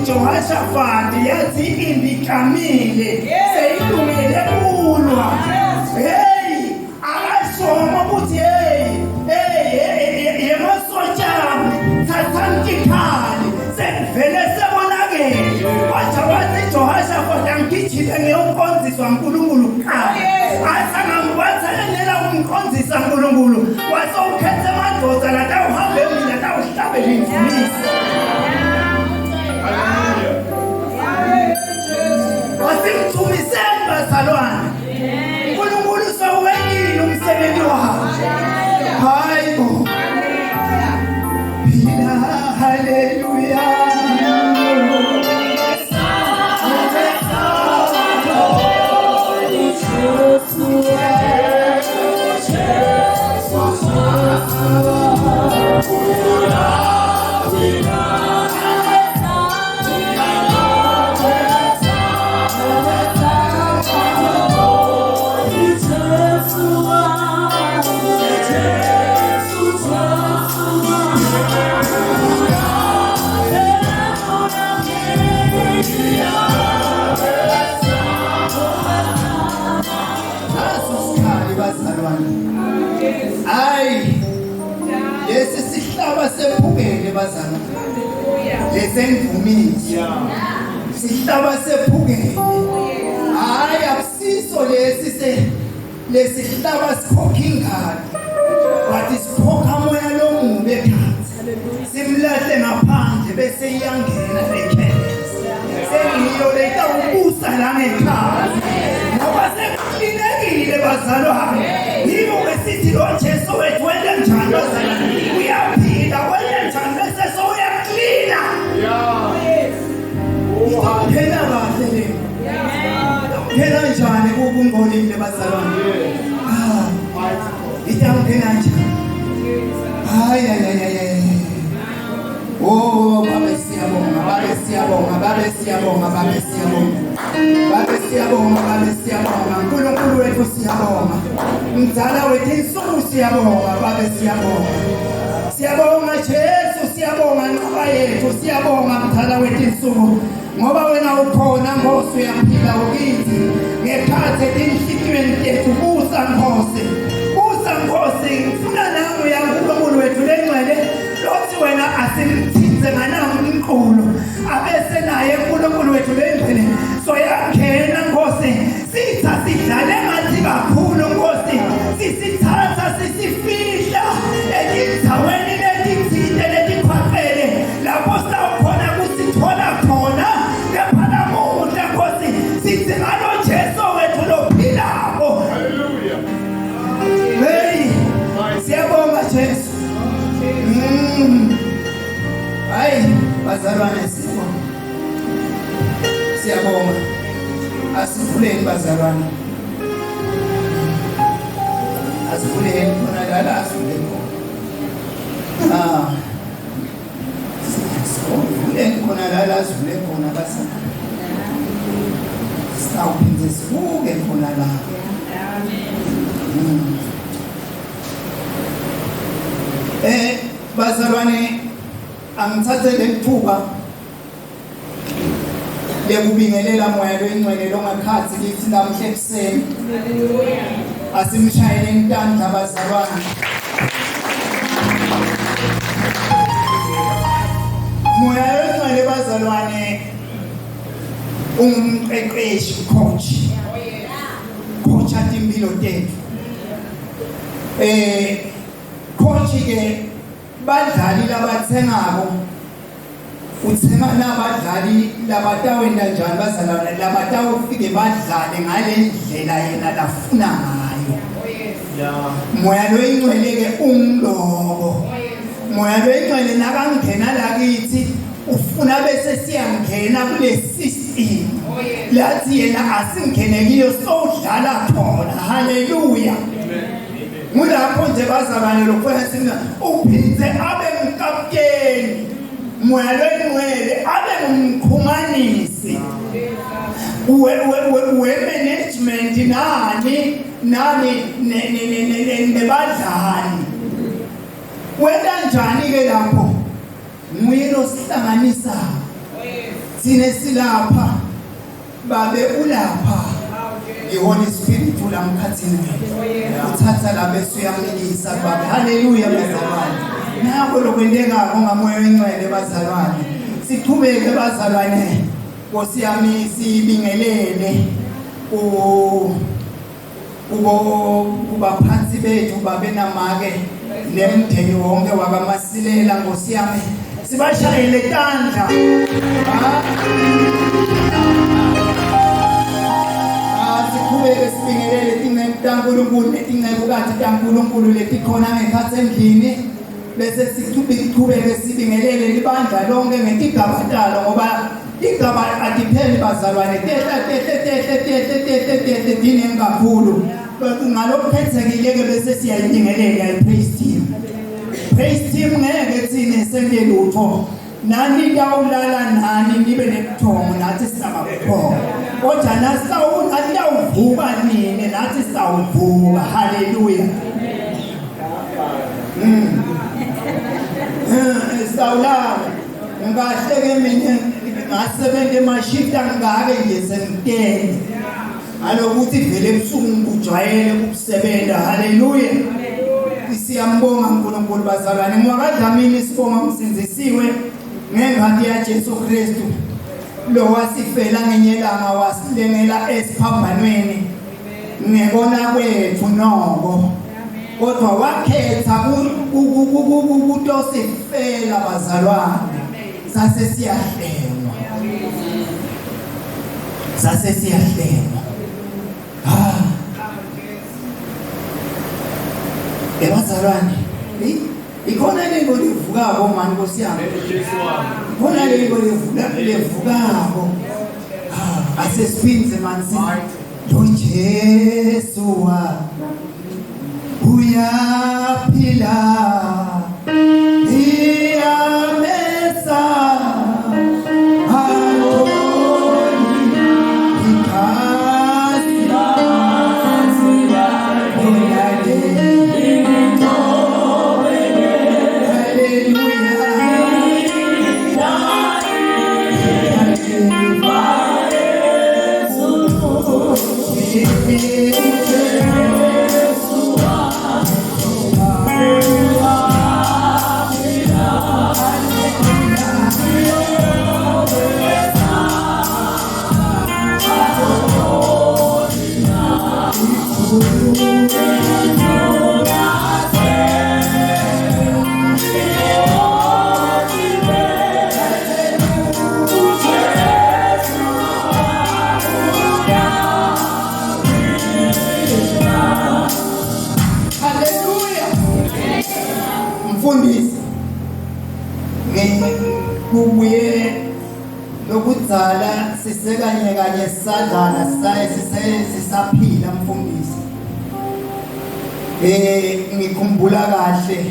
Jehoshaphat yathi imbikamile seyilungele kulwa. Hey, akashoma ukuthi yemasotshami thathani ikhali sekuvele sebonakele. Wathi wathi Jehoshaphat angigijime ngiyonkonziswa uNkulunkulu kuqala. Asangambathanela ukumkonzisa uNkulunkulu. Wasowukhethe amadoda la tawuhambe mina tawuhlabela imvumisa. Wasimthumiseni bazalwane. uNkulunkulu sewuwekile umsebenzi wakhe. Hayibo. Haleluya. Lesenvumisi sihlaba sephukele. Hayi akusiso lesi sihlaba sikhokha ingane. Wathi sikhokha moya lomubi phansi. Simlahle ngaphandle bese iyangena lekhesi. Sengiyo leta ubusa la ngekhaya. Ngoba sekulinekile bazalwane. Yibo besithi lo Jesu wethu wena njani bazalwane. Uyaphila wena njani bese soyaklina. Phela kahle le. Phela njani ukungolile bazalwane. Ithangena njani. Ay. Oh, babe siyabonga. uNkulunkulu wethu siyabonga. Mdala wethu insuku siyabonga, babe siyabonga. Siyabonga Jesu, siyabonga nqaba yethu, siyabonga mdala wethu insuku. Ngoba wena ukhona Nkosi uyaphila ukithi. Ngekhathi enhliziyweni yethu busa Nkosi. Ngifuna nawe uNkulunkulu wethu lengcwele lothi wena asimthinze nganawo inkqulo. Abese naye uNkulunkulu wethu lengcwele soyakhena Nkosi. Sitha sidlale ngathi kakhulu Nkosi. Sisithatha sisifihla ezindaweni lezithile lezikhwaphele. Lapho sawukhona kusithola khona. Kepha namuhla Nkosi sithi ngalo Jesu wethu lophilako. Hallelujah. Hey, siyabonga Jesu. Hayi bazalwane siyabonga. Asivuleni bazalwane. Asivuleni khona la asivuleni. Asivuleni khona la asivuleni khona bazalwane. Sawuphinde sibuke khona la. Bazalwane angithathe lethuba lekubingelela moya lwengcwele longakhathi kithi namhla ekuseni. Haleluya. Asimshayele intandla bazalwane. Moya lwengcwele bazalwane umqeqeshi coach. Coach atimpilo tetfu. Coach ke badlali labathengako uthenga nabadlali labatawenda njani bazalwane labatawufike badlale ngale ndlela yena lafuna ngayo. Moya lwengcwele ke umlobo. Moya lwengcwele nakangena lakithi ufuna bese siyangena kule system. Lathi yena asingene kiyo sodlala khona. Haleluya. Mulapho nje bazalwane lokufana sina uphindze abe umkapteni. Moya lwengcwele abe umkhumanisi. We management nani nebadlali. wena njani ke lapho mwilo sihlanganisa sine silapha babe ulapha iHoly Spirit ulamkhathini uthatha labesu yamlisa babe haleluya bazalwane nako lokwendeka ngomoya wencwele bazalwane siqhubeke bazalwane Nkosi yami sibingelele kubaphansi bethu babe namake nemndeni wonke wakamasilela Nkosi yami sibashayele tandla siqhubeke sibingelele tingcebo kaNkulunkulu netingcebo kathi kaNkulunkulu letikhona ngekhathi endlini bese siqhubeke sibingelele libandla lonke ngetigabatalo ngoba igaba adipheli bazalwane dine kakhulu ngalokuphetsekile ke bese siyayibingelela praise team ngeke thine sente lutho nani dawulala nani nibe nebuthongo nathi sisababuthongo kodwa nasawuvuka nini nathi sawuvuka haleluya sawulala ngahleke mina ngasebenza emashifta ngake nje sengitene alokuthi vele ebusuku kujwayele ukusebenza haleluya siyambonga uNkulunkulu bazalwane ngoba Dlamini sibonga umsindisiwe ngengadi ya Jesu Kristu lo wasifela ngenyelanga wasilengela esiphambanweni ngekona kwethu noko kodwa wakhetha kutosifela bazalwane sase siyahlengwa bazalwane ikhona lento livukako mani Nkosi yami ikhona lento livukako asesiphinze mani lo Jesu uyaphila iyamesa kubuye lokudzala sisekanye kanye sisadlala sisaphila mfundisi ngikhumbula kahle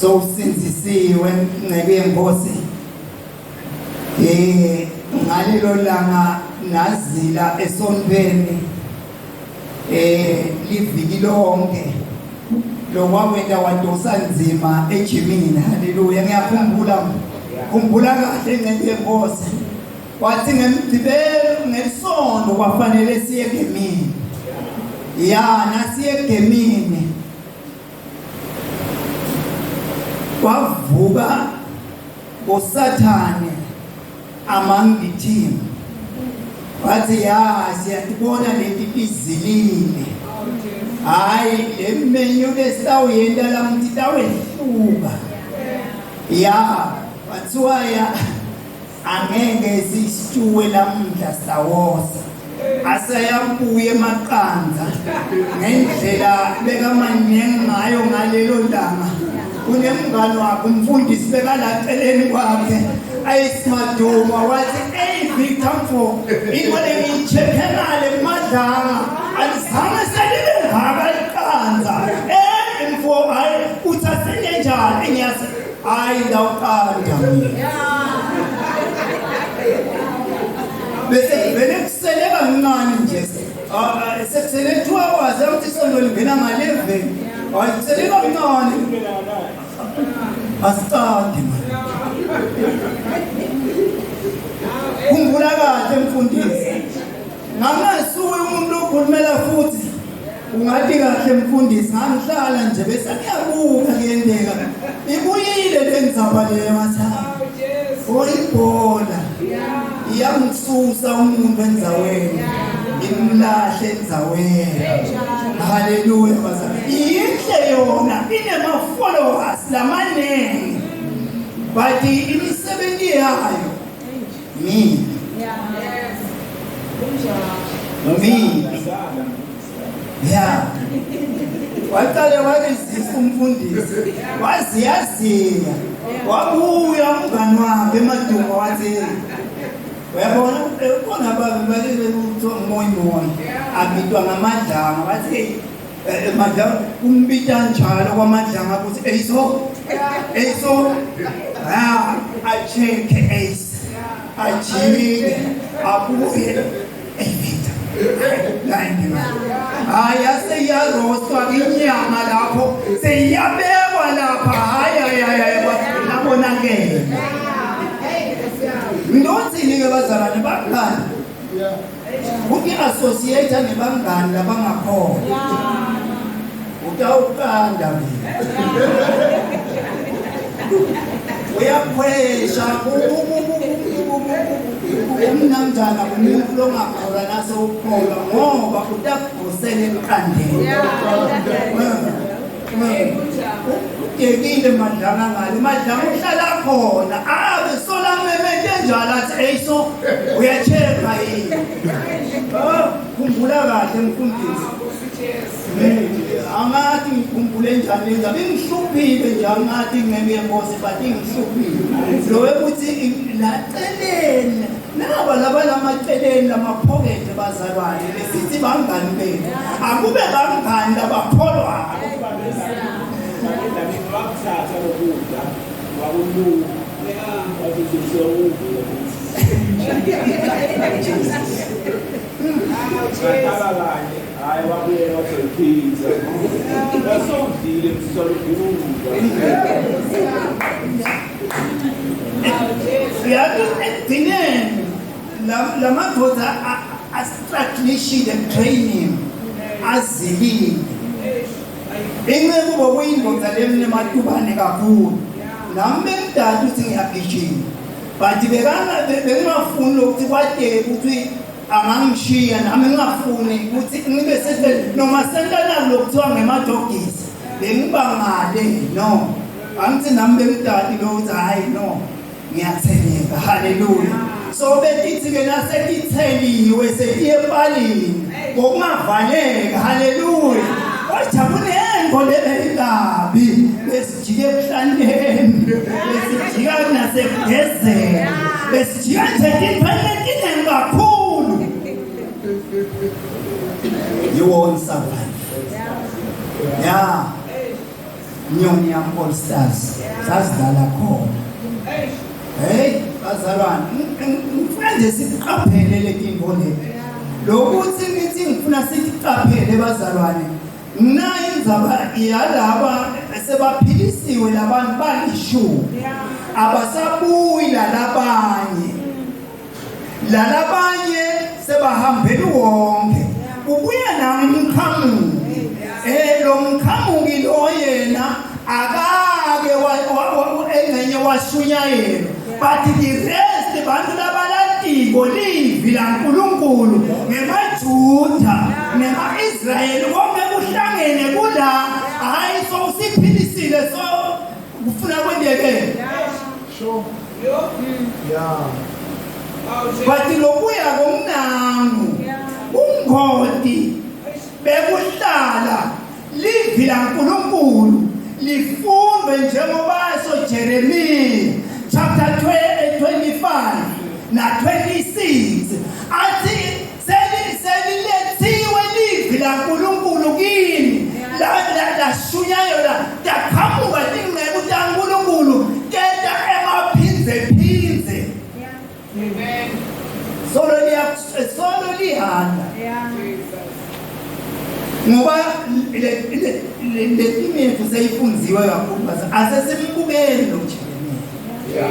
sosinzisiwe ngeke yenkosi ngalelo langa nazila esontweni liviki lonke lokwawenda wadosa nzima ejimini haleluya ngiyakhumbula kahle ngeke yenkosi wathi ngemgcibelo ngesonto kwafanele siye gemini nasiye gemini wavuka ngoSathane amangithini wathi siyatibona leti izilile hayi lemenyu lesitawuyenda lamthi tawehluka wathiwa angeke sisituwe lamhla sawosa asayambuye emaqanza ngendlela bekamanyengi ngayo ngalelo langa kunemngane wakhe umfundisi bekalaceleni kwakhe ayisimaduma wathi Victor Mfo ingole ngichekhenale kumadlanga alizange selibe ngaka iqanza Mfo hayi uthathele njani ngiyase hayi ndawuqanda bese vele kusele kancane nje sekusele 2 hours amthi isonto lingena ngale veni hayi kusele kancane Asicade manje. Khumbula kahle mfundisi. Ngangasuwe umuntu okhulumela futhi. Ungathi kahle mfundisi ngamhlala nje bese kuyabuka kuyendeka. Ibuyile lenzaba leyo ngathi. Oyibhola. Iyamsusa umuntu endzaweni. Imlahle endzaweni. Hallelujah bazalwane. Inhle yona inema-followers lamanengi. But imisebenzi yayo mina. Mina. Yeah. Waqale walizisa umfundisi. Waziyaziya. Wabuya umngani wakhe emaduma wathi uyabona khona balele ukuthi ngoyimoya abitwa ngamadlanga bathi madlanga umbita njalo kwamadlanga ukuthi eyso acheke ace ajike abuye evita haya seyarostwa inyama lapho seyabekwa lapha haya nabonakele Ndonzini ke bazalwane bangani uthi associate nebangani labangakhona utawukanda mina uyakhwesha umnamjana umuntu longakhola naso ukhola ngoba utakuvusela emqandeni Yekile madlanga ngale madlanga uhlala khona abe solamemete njalo athi eyso uyacheka yini khumbula kahle mfundisi angathi ngikhumbule njani lenza bengihluphile nje angathi ngeke ngiyembose bathi ngihluphile lo ukuthi laceleni naba lamaceleni lamaphokethe bazalwane besithi bangani bethu akube bangani labapholwa Wakuthatha lokudla wakuluka wakuthi kanye hayi wabuye wathephiza wasondile msoluduluka yathi ekugcineni lamadoda astractlishile training azilile Ingeke bokuyindoda lemne matubane kakhulu. Nami bengidala ukuthi ngiyagijima. But bengingafuni ukuthi kwade ukuthi angangishiya nami ngingafuni ukuthi ngibe sese noma sentana lokuthiwa ngemadogisi. Bengibangale no. Angithi nami bengidala ukuthi hayi no. Ngiyatheleka. Hallelujah. So bethi ke nasetitheliwe setiyepalini. Ngokungavaleka. Hallelujah. Wajabule ngolebekabi besijike emhlandeni besijika nasebhezela besijika nje impelekile kakhulu you won't survive yeah nyoni yam all stars sasidala khona hey bazalwane mfanje siqaphele letinto lokuthi ngithi ngifuna siqaphele bazalwane naye indzaba iyalaba sebaphilisiwe labantu balishumi abasabuyi lalabanye sebahambela wonke ubuya namkhamuki lo mkhamuki lo yena akake engenye washunyayela but the rest bantu labalatiko livi laNkulunkulu ngemaJuda ngema-Israyeli konke kuhlangene kula hayi so usiphilisile so kufuna kwendeke sure yeah but lokuya komnango ungoti bekuhlala livi laNkulunkulu lifundwe njengoba Jeremiah chapter 25 na 26 athi selilethiwe livi laNkulunkulu kini la shunyayo la taqhamuka ingcebo kaNkulunkulu kenda emaphinze amen solo lihanda ngoba le timethu seyifunziwe kakhulu asesimbukeni lo Jeremiya.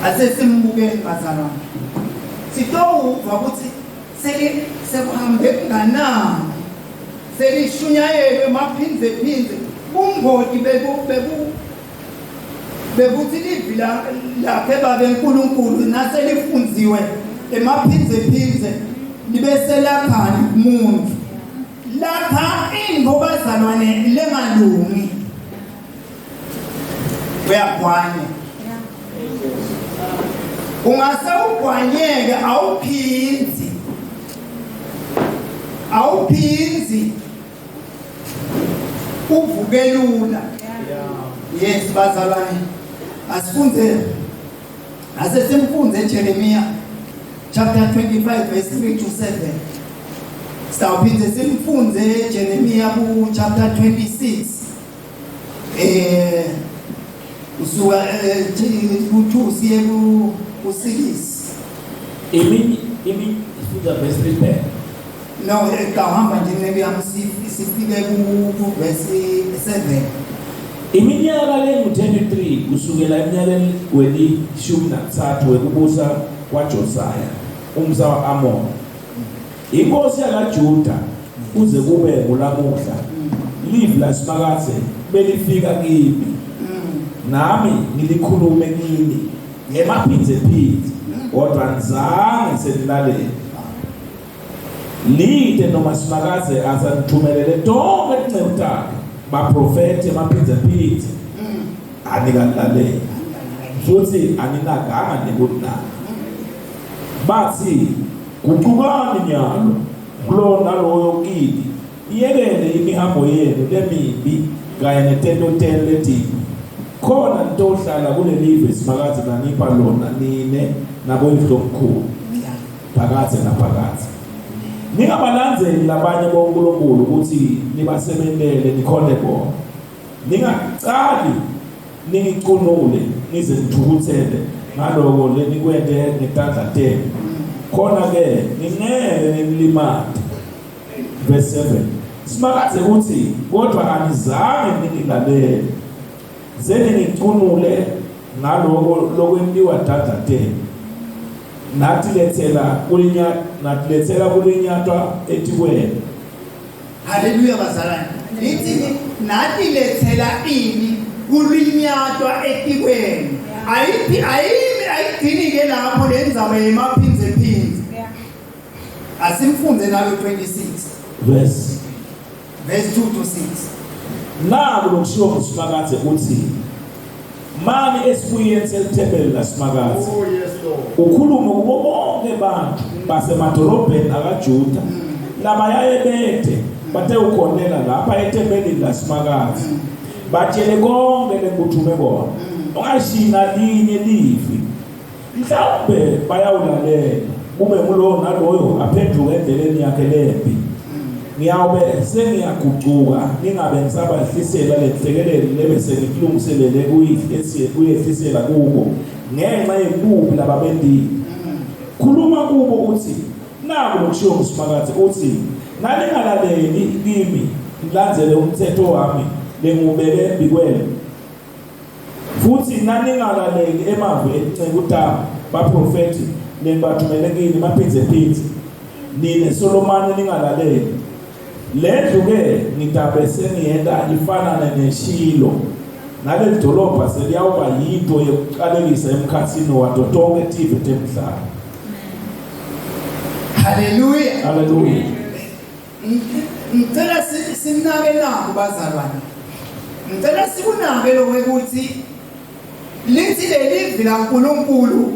Asesimbukeni bazalwane. Sitowuva ukuthi sekuhambe kanani. Selishunyayelwe maphindze kungoti bekuthi livi lakhe babeNkulunkulu naselifunziwe emaphindze libese lakhani umuntu. Lapha into bazalwane lengalungi. Uyagwanya. Ungase ugwanyeke awuphinzi uvuke lula. Yes bazalwane, asifunze asesimfunze Jeremiah chapter 25 verse 3 to 7. Sawuphinde simfunze Jeremiah ku chapter 26 usuka ku2 siye ku6. Imi ifuza verse 3. No, kahamba nje maybe sifike ku verse 7. Iminyaka le-23 kusukela eminyakeni weli-13 wekubusa kwaJosiah umza wa-Amon inkosi yakaJuda kuze kube ngulamuhla livi laSimakade belifika kimi nami ngilikhulume kini ngemaphindze kodwa ngizange senilalele lide noma Simakade azanithumelele tonke izinceku takhe baprofeti emaphindze anikanlalele futhi aninaganga nekunaka bathi guqukani nyalo kulona loyo kini iyekele imihambo yenu lemibi kanye netentotelo letibi khona nitohlala kulelive Simakade nanipha lona nine naboyihlokhulu phakathe naphakathe. Ningabalandzeli labanye boNkulunkulu ukuthi nibasebentele nikhonde bona. Ningaqali ningicunule nize nithukuthele ngaloko lenikwende ngetandla tenu. Khona ke ningeke nilimate. Verse 7. Simakade ukuthi kodwa anizange ningilalele. Zeni ngicunule ngaloko lokwentiwa tandla tenu. Natilethela kulinyatwa etikwenu. Haleluya bazalwane. Lithi natilethela ini kulinyatwa etikwenu. Ayidinike lapho lenzaba yemaphindze. Asimfunze nawe 26 verse 2 to 6. Naku lokushiwo nguSimakade uthi mani esibuyeni selithempeli laSimakade. Oh yes Lord. Ukhulume kubo bonke abantu basemadolobheni akaJuda labayaye bethe bathe ukhonela lapha ethempelini laSimakade. Batshele konke lekuthume bona. Ungashina linye livi. Mhlawumbe bayawulalela kube ngulo naloyo aphenduka endleleni yakhe lempi. Ngiyawube sengiyagucuka ningabe ngisabahlisela lenhlekelele lebese ngikulungiselele kuyehlisela kubo ngenxa yebubi lababendile. Khuluma kubo uthi naku lokushiwo nguSimakade uthi nalingalaleli kimi ngilandzele umthetho wami lengubeke embikwenu futhi naningalaleli emazwi enceku tami baprofeti lengibathumele kini maphindze nine Solomoni ningalaleli. Lendlu ke ngitabe sengiyenda ifanana neShilo naleli dolobha seliyawuba yinto yokuqalekisa emkhathini wato tonke tive temhlaba. Haleluya. Haleluya. Ngicela sinake nako bazalwane. Ngicela sikunake lokuthi lithi lelivi laNkulunkulu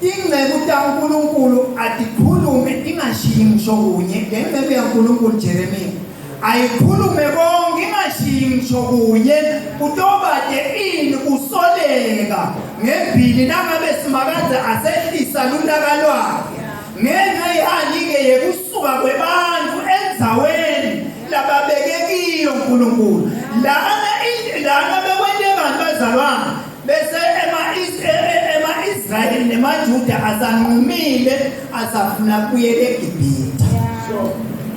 ingceku kaNkulunkulu atikhulume ingashiyi ngisho kunye. Lengceku yaNkulunkulu Jeremiya ayikhulume konke ingashiyi ngisho kunye utobade ini usoleka ngebhili nangabe Simakade asehlisa lulaka lwakhe ngenxa yani-ke yekusuka kwebantu endzaweni lababeke kiyo uNkulunkulu lana bekwente abantu bazalwane bese ema-Israyeli nemaJuda asanqumile asafuna kuyele eGibhithe.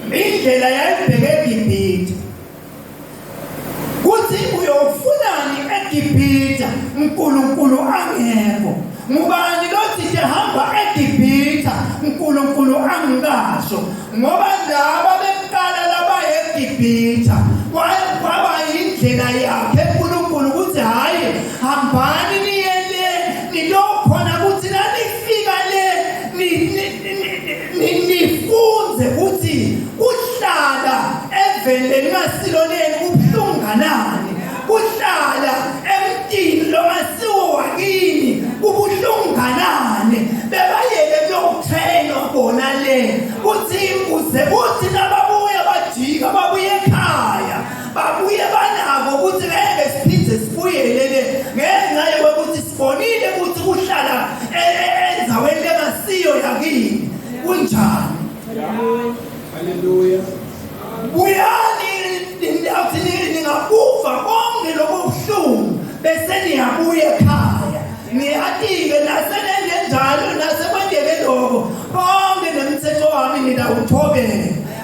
Indlela yayibheke eGibhithe eGibhithe uNkulunkulu angekho. Ngubani lothi ehamba eGibhithe uNkulunkulu angikasho? Ngoba laba beqala laba eGibhithe kwaba indlela yakhe uNkulunkulu ukuthi hayi hambani niye le nilokhona ukuthi nanifika le nifunze ukuthi kuhlala eveleni ngasiloneni kubuhlunganani, kuhlala emntini lo ngasiwo wakini kubuhlunganani. Bebayele kuyokutrainwa bona le kuthi imbuze kuthi nababuya bajika babuye ekhaya babuye banako ukuthi ngeke siphinde sibuyele le ngenxa yokuthi sibonile ukuthi kuhlala endaweni engasiyo yakini kunjani. Hallelujah. Buyani ningakuva konke lokubuhlungu bese niyabuya ekhaya. Ngiyatike nasenengenjalo nasekwendeke lokho konke nemithetho wami nidawuthobela.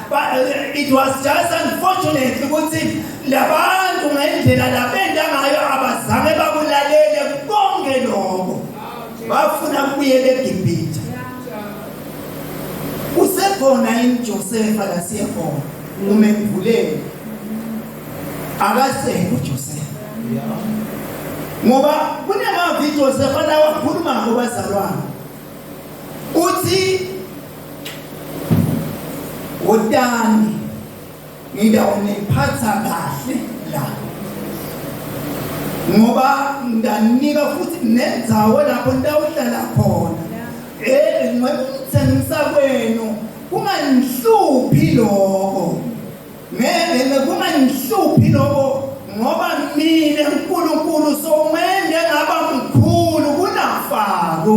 But it was just unfortunate ukuthi labantu ngendlela labenda ngayo abazange bakulalele konke lokho. Bafuna ukubuyela eGibhithe. Usekhona inJosepha la siyakhona umemvuleni akasekho uJosepha ngoba kunamavidiyo Josepha lawa akhuluma ngobazalwane uthi wotani ngidawuniphatha kahle la ngoba nganika futhi nenzawo lapho ndawuhlala khona ngimthengisa kwenu kunganihluphi lokho ngeke kunganihluphi lokho ngoba mina uNkulunkulu somende ngaba mkhulu kunafako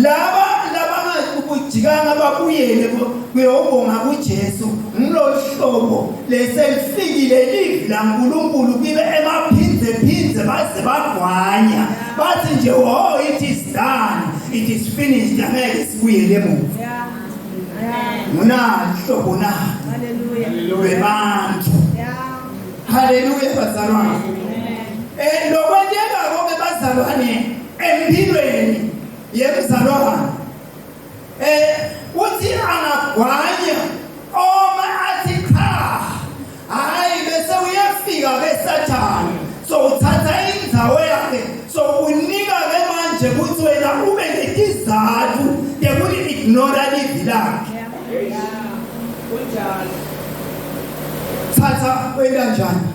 laba ngakubujikanga babuyele kuyobonga kuJesu ngilolhlobo leselifikile livi la uNkulunkulu kibe emaphinze baze bagwanya bathi nje oh it is done, it is finished, angeke sibuyele emuva. Muna hlobo na haleluya bantu haleluya bazalwane lokwenzeka konke bazalwane empilweni yemzalwane uthi angagwanya oma athi cha hayi bese uyafika beSathane so uthatha indzawo yakhe so unika ke manje ukuthi wena ube nesizathu yekuli ignore livi lakhe kunjalo thatha wena njani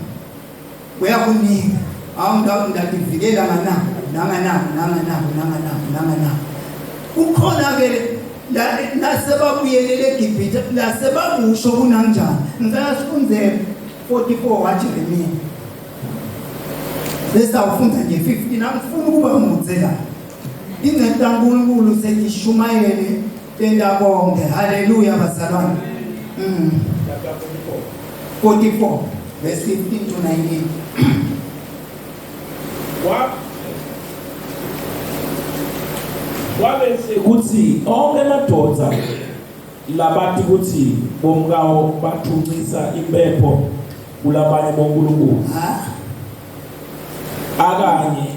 uyakunika awundakuvikela nanga kukhona ke la nasebabuyelele eGibhithe nasebabusho kunanjani ngicela sifunze 44 wathi Jeremiya bese ufunda nje 15 angifuni ukuba ngizela ingcebo kaNkulunkulu sekishumayele tenda bonke haleluya bazalwane 44 verse 15 to 19 wabe sekuthi onke amadoda labathi ukuthi bomkawo bathuncisa impepho kulabanye boNkulunkulu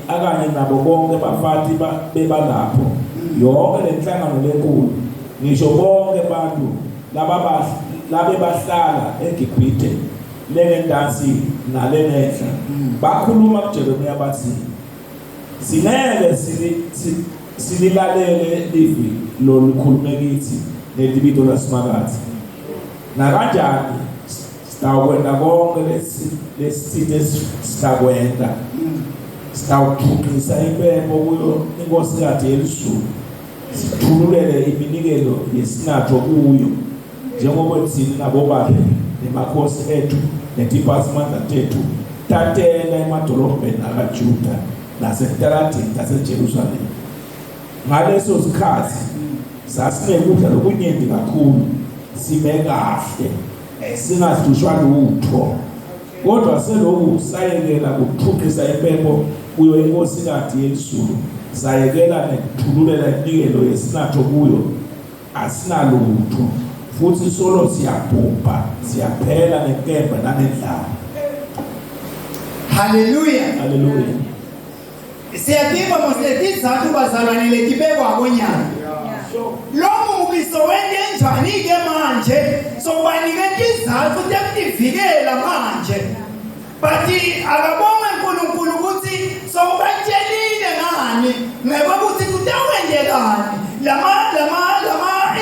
akanye nabo bonke bafathi bebalapho yonke lenhlangano lenkulu ngisho bonke abantu labe bahlala eGibhithe lenendansi nalenenhla bakhuluma kuJeremiya bathi sineke sililalele livi lolukhulume kithi nelibito lasimakathi nakanjani sitawukwenda konke lesithe sitakwenda sitawuthuqisa impepho kuyo inkosi yakhe yelisulu sithululele iminikelo yesinatho kuyo njengoba thina nabobaba nemakhosi ethu netiphasimanda tethu tatela emadolobheni akaJuda nasentaradini taseJerusalema. Ngaleso sikhathi sasinekudla lokunyenti kakhulu sime kahle singadushwa lutho kodwa selokhu sayekela ukuthuqisa impepho kuyo inkosi yakhe yelisulu sayekela nekuthululela iminikelo yesinatho kuyo asinalutho futhi solo siyabhubha siyaphela nenkemba nanendlala Hallelujah. Hallelujah. Siyadinga mosizathu bazalwane letibekwa konyaka. Lo mubiso wende njani ke manje sokubanikela izathu tekuvikela manje. Bathi akabonga uNkulunkulu ukuthi sokubatshelile ngani ngeke ukuthi kutawendekani lama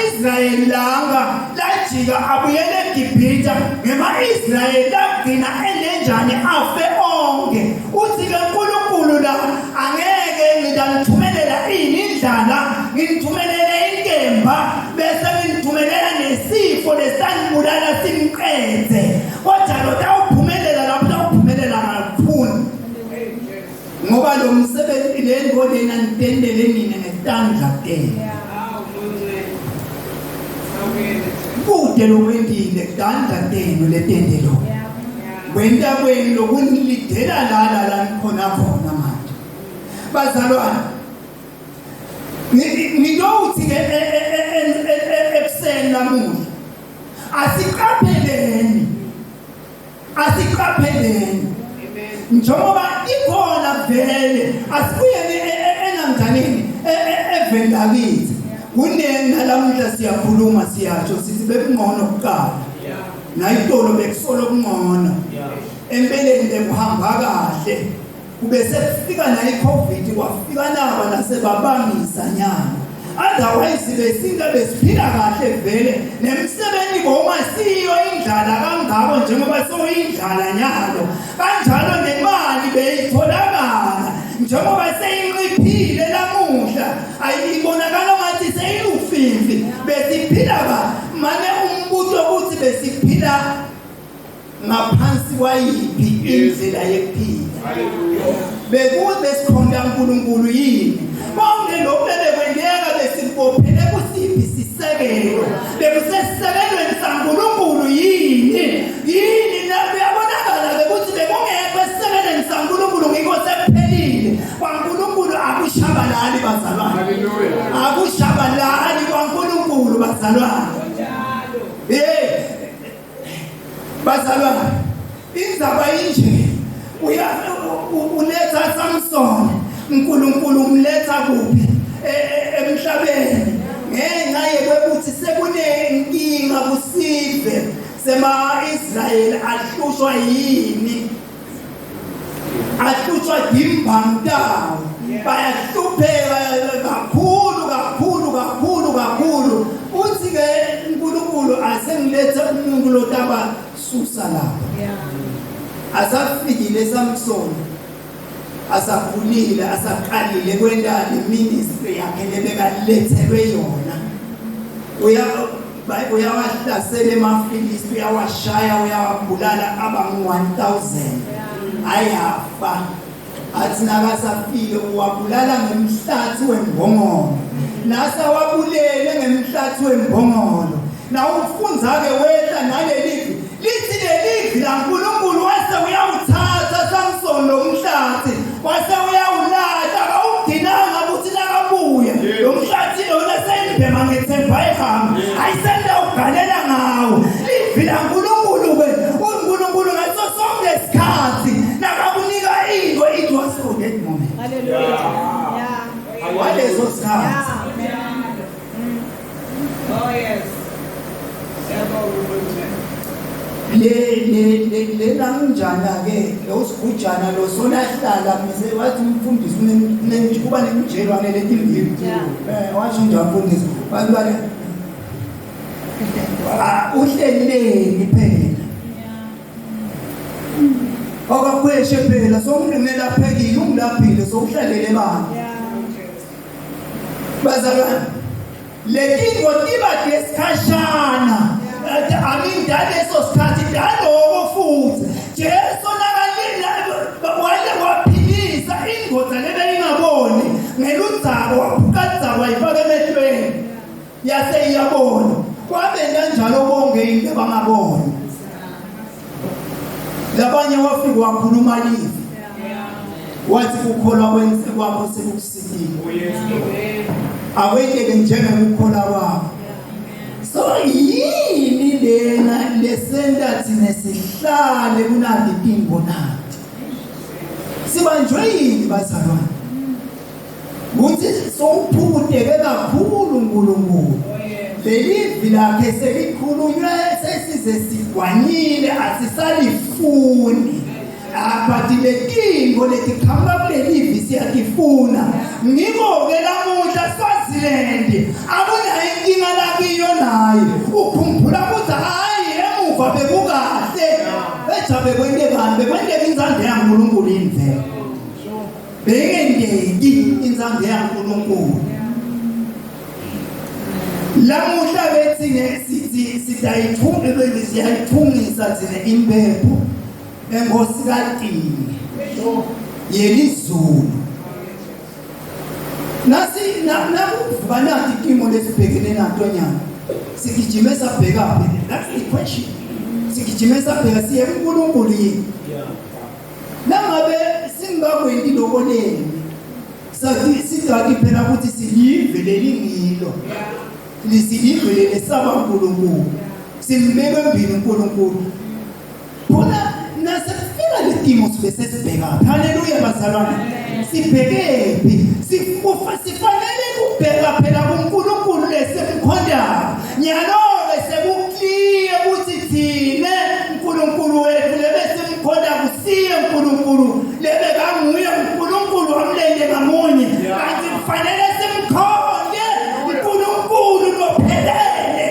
Israel langa lajika abuyele eGibhithe ngema Israel lagcina enenjani afe onke uthi ke uNkulunkulu la angeke ngidangithumelela indlala ngithumelela inkemba bese ngithumelela nesifo lesangibulala simqede kodwa lo tawuphumelela lapho kakhulu ngoba lo msebenzi lento lena ngitendele nina ngesandla tena kude lo wendile ngandla tena letendelo wenda kwenu lokunilidela la khona manje bazalwane ngidouthi ke ekuseni namuhla asiqapheleni njengoba ikhona vele asibuyeni enamdanini evelakithi kunengi nalamuhla siyakhuluma siyasho sithi bekungcono kuqala nayitolo bekusolo kungcono empeleni bekuhamba kahle kube sekufika nayi COVID kwafika naba nasebabangisa nyana otherwise besinga besiphila kahle vele nemsebenzi ngoma siyo indlala kangako njengoba soyindlala nyalo kanjalo nemali beyitholakala njengoba seyinciphile lamuhla ayibonakala ngathi seyilufifi besiphila manje umbuzo ukuthi besiphila ngaphansi kwayiphi indlela yephila bekude sikhonda uNkulunkulu yini bonke lokho bekwendeka besibophele kusiphi sisekelo bekusesisekelweni saNkulunkulu yini la uyabonakala ukuthi bekungekho esisekelweni saNkulunkulu ngikho sekuphelile kwaNkulunkulu akushabalali bazalwane haleluya akushabalali kwaNkulunkulu bazalwane bazalwane inzaba inje uletha Samson uNkulunkulu umletha kuphi emhlabeni ngenxa yokuthi sekunenkinga kusive sema-Israyeli ahlushwa yini ahlushwa yimbangtawo bayahlupheka kakhulu uthi-ke uNkulunkulu asengilethe umuntu lotaba susa lapha asafikile Samson asakhulile asaqalile kwenda ministry yakhe lebekalethelwe yona uyawahlasela emaFilisti uyawashaya uyawabulala abangu-1000 ayafa athi nakasafike uwabulala ngemhlathi wembongolo nasawabulele ngemhlathi wembongolo na umfunza-ke wehla nalelivi lithi lelivi laNkulunkulu wase uyawuthatha Samson lo mhlathi wase uyawulahla awugcinanga ukuthi nakabuya lo mhlathi lona sendibhema ngethemba ehamba ayisenda ugalela ngawo livi laNkulunkulu-ke uNkulunkulu ngaso sonke isikhathi nakakunika into it was for that moment hallelujah walezo sikhathi oh yes le namnjana ke lo sigujana lo sonahlala mise wathi umfundisi kuba nemjelwa ngelethi imbili washo nje umfundisi bantwana uhleleni phela okakweshe phela somnqinela phekile unglaphile sokuhlalele bani bazalwane lekingo tiba desikhashana amindaleso sikhathi daloko futhi Jesu nakalila wale waphilisa ingoda lebeyingaboni ngeludzaba waphukaza wayifaka emehlweni yase iyabona kwabe kanjalo bonke into abangaboni labanye wafika wakhuluma livi wathi ukukholwa kwenze kwakho sekukusikile awekeke njengokukholwa kwakho so yini lena lesenta thina sihlale kunandi tingonathi sibanjwe yini bazalwane ukuthi sowuphudeke kakhulu uNkulunkulu lelivi lakhe selikhulunywe sesize sigwanyile asisalifuni abathi letingo letikhamba kulelivi siyakifuna ngiko-ke lamuhla Swaziland akunayo inkinga lakiyo naye ukhumbula ukuthi hayi emuva bekukahle ejabe bekwenteka inzande yaNkulunkulu imvelo bengenteki inzande yaNkulunkulu lamuhla bethi siyayithungisa thina impepho engosikatini yelizulu nakuvuka nathi itimo lesibhekene nato nyana sigijime sabheka phi that's the question sigijime sabheka siye kuNkulunkulu yini nangabe singakwendi lokoleni sizathi phela ukuthi silive lelingilo lisilive lesaba uNkulunkulu simbeke embili uNkulunkulu bona nasifika letimo sibesesibheka haleluya bazalwane sibhekephi sifanele ukubheka phela kuNkulunkulu lesemkhonda nyalo-ke sekukliye ukuthi thine uNkulunkulu wethu lebesemkhonda kusiye uNkulunkulu lebekanguye uNkulunkulu wamlele ngamunye kanti kufanele simkhonde uNkulunkulu lophelele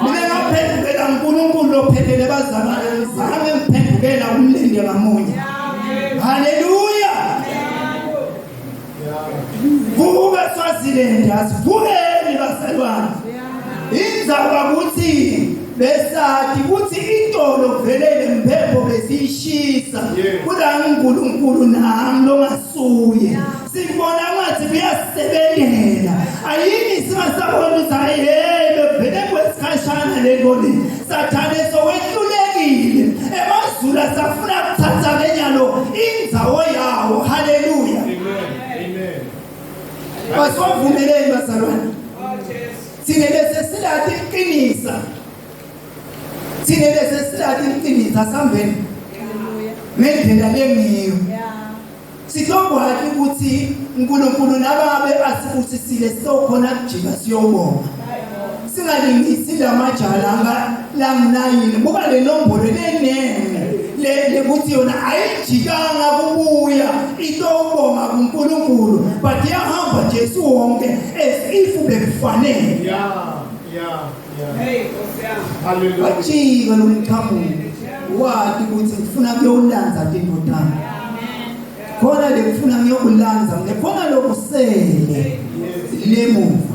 mina ngaphendukela uNkulunkulu lophelele bazalwane zame ngiphendukela umlende ngamunye haleluya vuka Swaziland asivukeni basalwane indzaba ukuthi besathi ukuthi itolo velele impepho besishisa kula uNkulunkulu nami longasuye sibona ngathi kuyasebenzela ayini singasabona ukuthi ayebe vele kwesikhashana lengoni sathane sowehlulekile emazulu safuna ukuthatha kenyalo indzawo yawo haleluya amen basiwavumeleni bazalwane thine lesesilathi iqinisa thine lesesilathi iqinisa sambeni ngendlela lengiyo sitokwathi ukuthi uNkulunkulu nababe asibusisile sizokhona kujika siyobonga singalingisi lamajala langinayini buka le nombolo lenene lekuthi yona ayijikanga kubuya itobonga kuNkulunkulu but yahamba Jesu wonke as if bekufanele hey haleluya ajika lomqhamuko wathi ukuthi ngifuna kuyolanza tindodana khona lekufuna ngiyokulanza ngekhona lokusele lemuva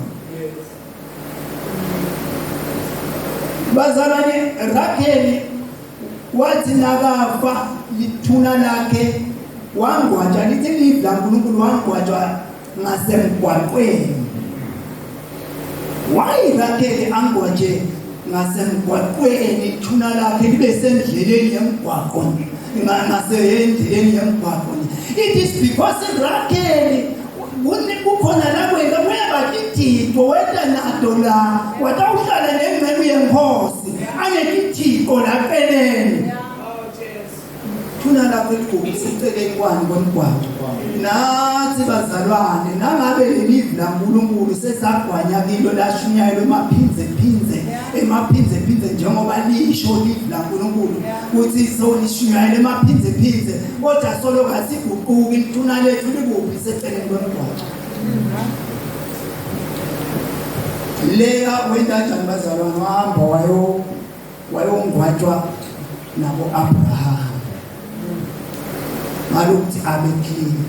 bazalwane Rakheli wathi nakafa lithuna lakhe wangwatsha lithi livla uNkulunkulu wangwatsha ngasemgwaqweni why Rakheli angwatshe ngasemgwaqweni ithuna lakhe libe sendleleni yemgwaqo ngasendleleni yemgwaqo it is because Rakheli kukhona la kwenda kuyabakithiko wenda nato la watawuhlala nengcebo yenkosi anekithiko laphelele thuna lapho elikubisicele kwani komgwaqo nathi bazalwane nangabe lelivi laNkulunkulu sesagwanya kilo lashunyayelwe emaphinze njengoba lisho livi laNkulunkulu ukuthi solishunyayelwe emaphinze kodwa solo kasiguquki ithuna lethu likuphi seceleni komgwaqo leya wenda njani bazalwane wahamba wayongwatshwa nabo Abraham malokuthi abekhili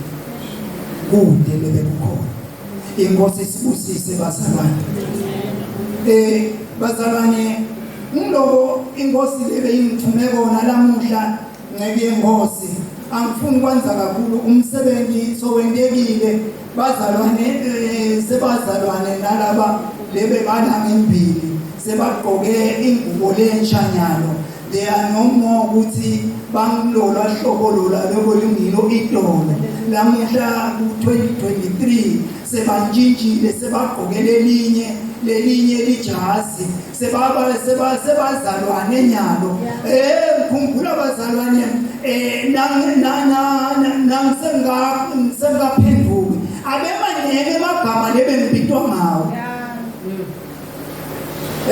kude bekukhona inkosi sibusise bazalwane bazalwane ngiloko inkosi lebe ingithume kona lamuhla ngeke inkosi angifuni kwenza kakhulu umsebenzi sowendekile bazalwane sebazalwane nalaba lebe bana ngempili sebagqoke ingubo lenshanyalo they are no more ukuthi bangilolwa hlobo lola lokulungilo idolo lamuhla ku-2023 sebantshintshile sebagqokele lelinye lijazi sebazalwane nyalo ngikhumbula bazalwane mina ngisengaphenduki abemaneke amagama lebengipitwa ngawo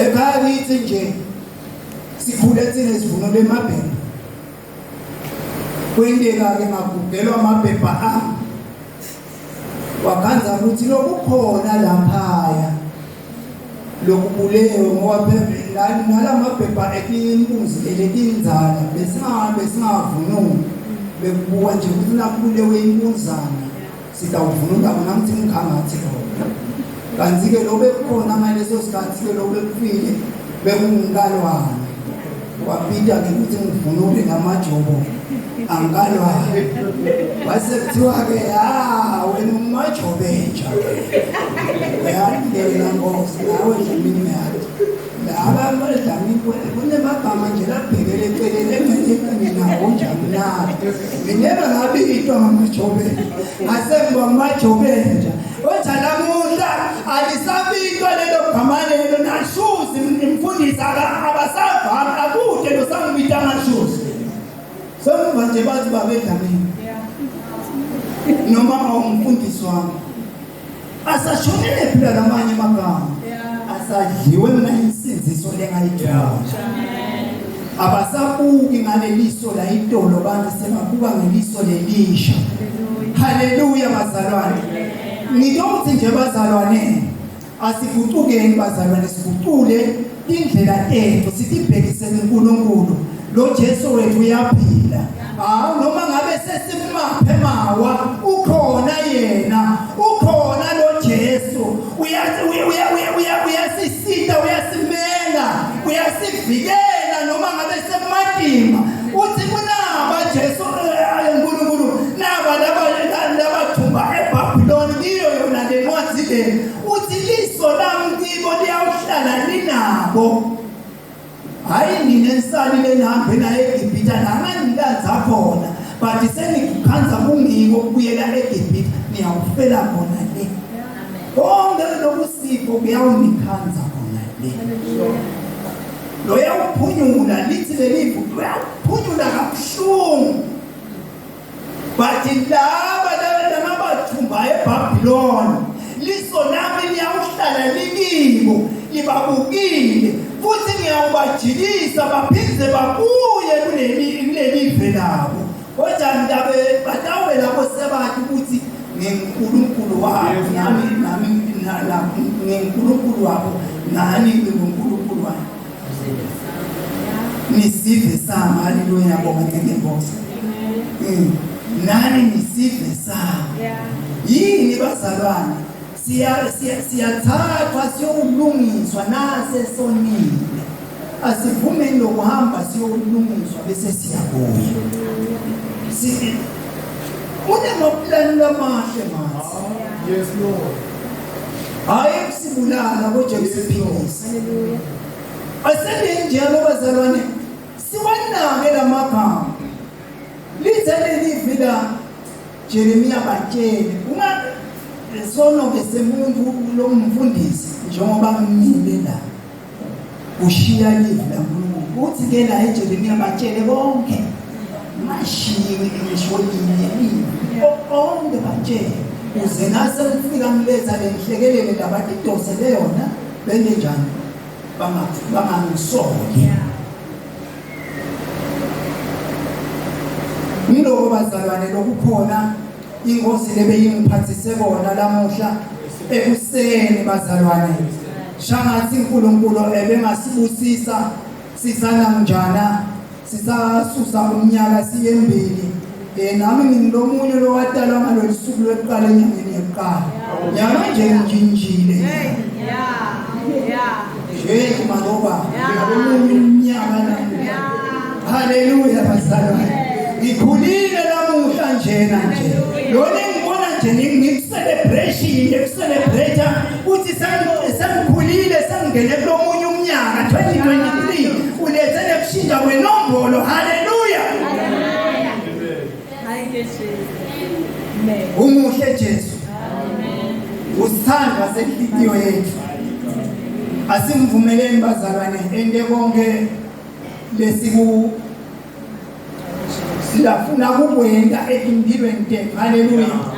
ekhaya kithi nje sikhule thina sivuno lemabhembe kwendeka-ke ngagugelwa amabhebha ami waganza ukuthi lokukhona laphaya lokubulewe ngoba nalamabhebha etimpunzi letinzana besingavunuli bekubuka nje ukuthi nakubulewe impunzana sitawuvunula ngamthi mkhangathi lo kanti-ke lo bekukhona ngaleso sikhathi-ke lo bekufile bekungikalwane wapita-ke ukuthi ngivunule namajobo angikalwane wase kuthiwa-ke wena umajobenja uyandlela ngosi nawe Dlamini yathi laba Dlamini kunemagama nje labhekele eceleni engenenawo njani na ngineba ngabitwa ngamajobenja asengiba ngumajobenja othi namuhla alisabitwa lelo gama lelo nashuzi imfundisi abasavami akude losangibita ngashuzi semva nje bathi babe Dlamini noma awumfundisi wami asashonele phela lamanye amagama asadliwe mina insinziso lengayithola abasabuki ngaleliso la itolo bantu sebabuka ngeliso lelisha haleluya bazalwane ngiyothi nje bazalwane asigucukeni bazalwane sigucule indlela ethu sitibhekise kuNkulunkulu lo Jesu wethu uyaphila noma ngabe sesimaphe mawa ukhona yena ukhona lo Jesu uyasisita uyasimela uyasivikela noma ngabe sematima uthi kunaba Jesu uNkulunkulu naba labathumba eBhabhiloni kiyo yona le ncwadi le uthi liso lami kibo liyawuhlala linabo hayi nginesali lehambe naye eGibhithe namanikazi akhona but senigikhanza kungiko ukubuyela eGibhithe niyawufela khona le konke lokusipho kuyawunikhanza khona le lo yawuphunyula lithi lelivu uyaphunyula kabuhlungu but laba nabathumba eBhabhiloni liso lami liyawuhlala likibo libabukile futhi ngiyawubajikisa baphinde babuye kuleli labo kodwa ndabe batawe labo sebathi ukuthi ngenkulunkulu wabo nami ngenkulunkulu wabo nani ngenkulunkulu wabo nisive sama haleluya bonke ngenkosi nani nisive sama yini bazalwane siyathathwa siyolungiswa nasesonile asivumeni lokuhamba siyolungiswa bese siyabuya unemaplani lamahle manje yes Lord hayi kusibulala kodwa kusiphilisa haleluya asebenjalo bazalwane siwanake lamagama lithele livila Jeremiya batshele sono ke semuntu lo mfundisi njengoba ngimile la ushiya livi la uNkulunkulu uthi ke la eJeremiya batshele bonke mashiye ngisholini bonke batshele uze nase ufika ngiletha lenhlekelele labatidosele yona bende njani bangangisoli ngilo bazalwane lokukhona ingozi lebe yingiphathise bona lamuhla ekuseni bazalwane shangathi uNkulunkulu ebengasibusisa sisana njana sisasusa umnyaka siyembili nami ngingomunye lo wadalwa ngalolu suku lokuqala enyangeni yokuqala nyama nje njinjile maloba ngingomunye umnyaka nami haleluya bazalwane ngikhulile lamuhla njena nje lona ngibona nje ngikucelebration ngikucelebrate uthi sangikhulile sangene kulomunye umnyaka 2023 ulethele kushintsha kwenombolo haleluya umuhle Jesu usithanda senhliziyo yethu asimvumeleni bazalwane ende konke lesiku Siyafuna ukukwenda empilweni tethu. Hallelujah.